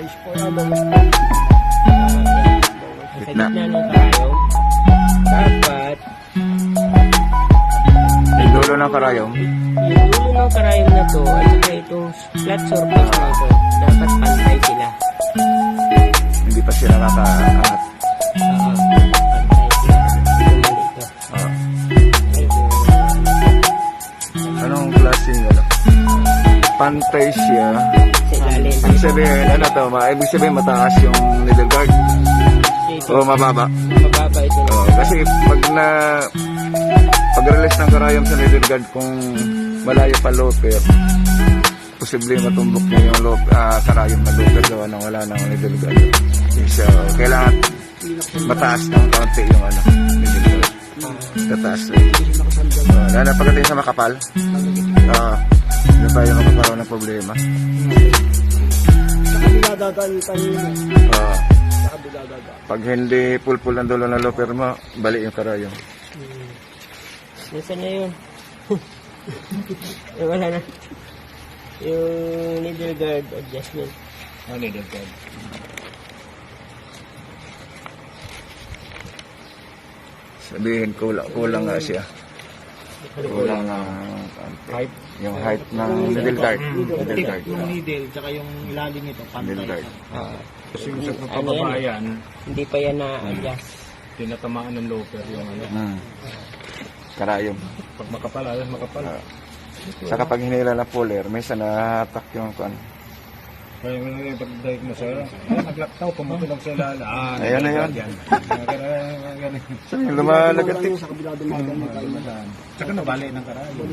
Ayos po na mga sa Gitna. gitna ng karayom. Dapat Yung dulo ng karayom. yung dulo ng karayom na to at saka itong flat surface na ito, dapat pantay sila. Hindi pa sila nakakaangat. Pantay sila. Ito mali ito. Ah. Ito. Anong klaseng ano? Pantay siya. Sa ilalim. Ibig sabihin, ano to? Ibig sabihin mataas yung needle guard. Ito. O mababa. Mababa ito. Kasi pag-release ng karayom sa needle guard kung malayo pa looper, posible matumbok niya yung karayom na looper gawa nang wala nang needle guard. So, kailangan mataas ng kaunti yung needle guard. Tataas rin. Lalo na pagdating sa makapal, hindi tayo makakaroon ng problema. Saka dinadagan kanina. Saka dinadagan. Pag hindi pulpul ang dulo ng looper mo, bali yung karayom. Nasaan na yun? Wala na. Yung needle guard adjustment. Needle guard. Sabihin, kulang nga siya. Kulang ang Height. yung height ng needle guard. Needle Tip guard. yung needle, tsaka yung ilalim nito, Needle pantay. guard. Kasi yung sa Ano pababa yan? yan, Hindi pa yan na-adjust. tinatamaan ng loper yung Karayom. Pag makapal, makapal. Sa kapag hinila na puller, minsan nahatak yung kan. Kaya yung pag-dive mo sa'yo, naglaktaw, pumutulog sa ilala. Ayan na yan. Ganun. So, yung lumalagat Sa kabila dumadaan. Tsaka nabali ng karayom.